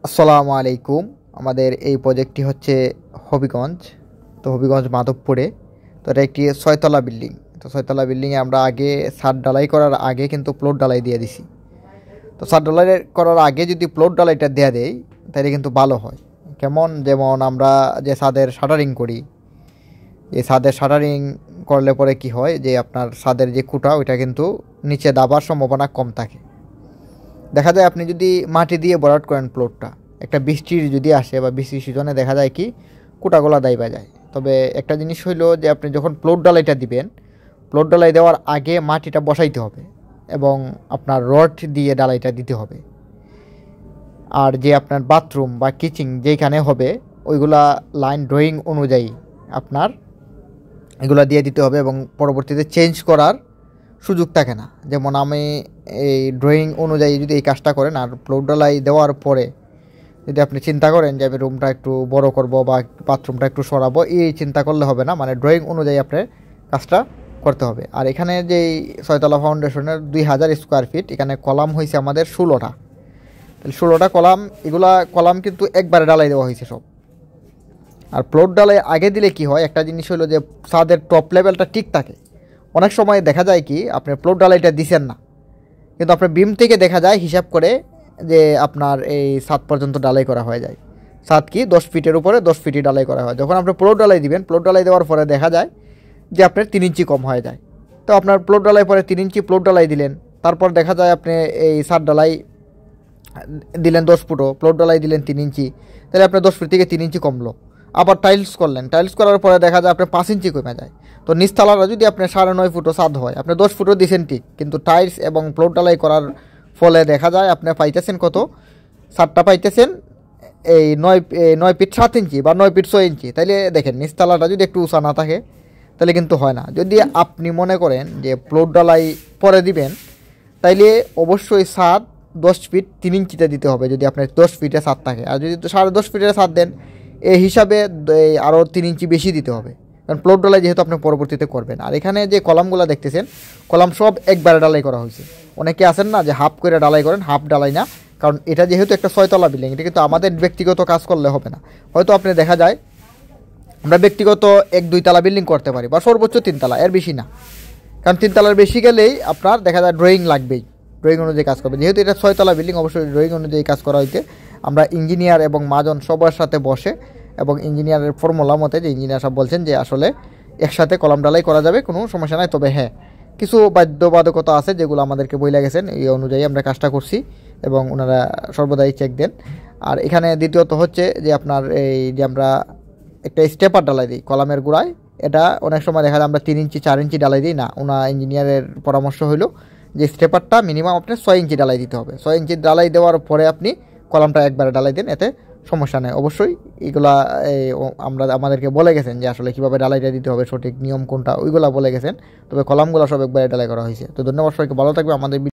আসসালামু আলাইকুম। আমাদের এই প্রজেক্টটি হচ্ছে হবিগঞ্জ। তো হবিগঞ্জ মাধবপুরে। তো এটা একটি ছয়তলা বিল্ডিং। তো ছয়তলা বিল্ডিংয়ে আমরা আগে ছাদ ঢালাই করার আগে কিন্তু প্লট ঢালাই দিয়ে দিছি। তো ছাদ ঢালাই করার আগে যদি প্লট ঢালাইটা দেওয়া দেয় তাহলে কিন্তু ভালো হয়। কেমন, যেমন আমরা যে ছাদের শাটারিং করি, এই ছাদের শাটারিং করলে পরে কি হয় যে আপনার ছাদের যে খুঁটা ওইটা কিন্তু নিচে দাবার সম্ভাবনা কম থাকে। দেখা যায় আপনি যদি মাটি দিয়ে ভরাট করেন প্লটটা, একটা বৃষ্টির যদি আসে বা বৃষ্টির সিজনে দেখা যায় কি কুটাগোলা দাইবা যায়। তবে একটা জিনিস হইলো যে আপনি যখন প্লট ডালাইটা দিবেন, প্লট ডালাই দেওয়ার আগে মাটিটা বসাইতে হবে এবং আপনার রড দিয়ে ডালাইটা দিতে হবে। আর যে আপনার বাথরুম বা কিচেন যেখানে হবে ওইগুলা লাইন ড্রয়িং অনুযায়ী আপনার এগুলা দিয়ে দিতে হবে এবং পরবর্তীতে চেঞ্জ করার সুযোগ থাকে না। যেমন আমি এই ড্রয়িং অনুযায়ী যদি এই কাজটা করেন আর প্লট ডালাই দেওয়ার পরে যদি আপনি চিন্তা করেন যে আমি রুমটা একটু বড় করব বা বাথরুমটা একটু সরাবো, এই চিন্তা করলে হবে না। মানে ড্রয়িং অনুযায়ী আপনার কাজটা করতে হবে। আর এখানে যে ছয়তলা ফাউন্ডেশনের 2000 স্কোয়ার ফিট, এখানে কলাম হয়েছে আমাদের 16টা। তাহলে 16টা কলাম, এগুলা কলাম কিন্তু একবারে ডালাই দেওয়া হয়েছে সব। আর প্লট ডালাই আগে দিলে কি হয়, একটা জিনিস হলো যে ছাদের টপ লেভেলটা ঠিক থাকে। অনেক সময় দেখা যায় কি আপনি প্লট ডালাইটা দিছেন না, কিন্তু আপনার বিম থেকে দেখা যায় হিসাব করে যে আপনার এই ছাদ পর্যন্ত ডালাই করা হয়ে যায়। ছাদ কি 10 ফিটের উপরে 10 ফিটই ডালাই করা হয়। যখন আপনি প্লট ডালাই দিবেন, প্লট ডালাই দেওয়ার পরে দেখা যায় যে আপনার 3 ইঞ্চি কম হয়ে যায়। তো আপনার প্লট ডালাই পরে 3 ইঞ্চি প্লট ডালাই দিলেন, তারপর দেখা যায় আপনি এই ছাদ ডালাই দিলেন 10 ফুটও, প্লট ডালাই দিলেন 3 ইঞ্চি, তাহলে আপনার 10 ফিট থেকে 3 ইঞ্চি কমলো। আবার টাইলস করলেন, টাইলস করার পরে দেখা যায় আপনার 5 ইঞ্চি কমে যায়। তো নিচতলাটা যদি আপনার 9.5 ফুটও ছাদ হয়, আপনি 10 ফুটও দিয়েছেন ঠিক, কিন্তু টাইলস এবং প্লট ডালাই করার ফলে দেখা যায় আপনি পাইতেছেন কত, ছাদটা পাইতেছেন এই 9 ফিট 7 ইঞ্চি বা 9 ফিট 6 ইঞ্চি। তাইলে দেখেন নিচতলাটা যদি একটু উঁচা না থাকে তাহলে কিন্তু হয় না। যদি আপনি মনে করেন যে প্লট ডালাই পরে দিবেন, তাইলে অবশ্যই ছাদ 10 ফিট 3 ইঞ্চিতে দিতে হবে যদি আপনার 10 ফিটে ছাদ থাকে। আর যদি 10.5 ফিটের ছাদ দেন, এই হিসাবে আরও 3 ইঞ্চি বেশি দিতে হবে, কারণ প্লট ডালাই যেহেতু আপনি পরবর্তীতে করবেন। আর এখানে যে কলামগুলো দেখতেছেন, কলাম সব একবারে ডালাই করা হয়েছে। অনেকে আছেন না যে হাফ করে ডালাই করেন, হাফ ডালাই না, কারণ এটা যেহেতু একটা 6তলা বিল্ডিং, এটা কিন্তু আমাদের ব্যক্তিগত কাজ করলে হবে না। হয়তো আপনি দেখা যায় আমরা ব্যক্তিগত 1-2 তলা বিল্ডিং করতে পারি বা সর্বোচ্চ 3 তলা, এর বেশি না। কারণ 3 তলার বেশি গেলেই আপনার দেখা যায় ড্রয়িং লাগবেই, ড্রয়িং অনুযায়ী কাজ করবে। যেহেতু এটা 6তলা বিল্ডিং, অবশ্যই ড্রয়িং অনুযায়ী কাজ করা হইতে আমরা ইঞ্জিনিয়ার এবং মাজন সবার সাথে বসে এবং ইঞ্জিনিয়ারের ফর্মুলা মতে, যে ইঞ্জিনিয়ার সাহেব বলছেন যে আসলে একসাথে কলাম ডালাই করা যাবে, কোনো সমস্যা নাই। তবে হ্যাঁ, কিছু বাধ্যবাধকতা আছে যেগুলো আমাদেরকে বইলা গেছেন, এই অনুযায়ী আমরা কাজটা করছি এবং ওনারা সর্বদাই চেক দেন। আর এখানে দ্বিতীয়ত হচ্ছে যে আপনার এই যে আমরা একটা স্টেপার ডালাই দিই কলামের গোড়ায়, এটা অনেক সময় দেখা যায় আমরা 3 ইঞ্চি 4 ইঞ্চি ডালাই দিই না। ইঞ্জিনিয়ারের পরামর্শ হলো যে স্টেপারটা মিনিমাম আপনার 6 ইঞ্চি ডালাই দিতে হবে। 6 ইঞ্চি ডালাই দেওয়ার পরে আপনি কলামটা একবারে ডালাই দেন, এতে সমস্যা নেই। অবশ্যই এগুলা আমাদেরকে বলে গেছেন যে আসলে কীভাবে ডালাইটা দিতে হবে, সঠিক নিয়ম কোনটা, ওইগুলা বলে গেছেন। তবে কলামগুলো সব একবারে ডালাই করা হয়েছে। তো ধন্যবাদ সবাইকে, ভালো থাকবে। আমাদের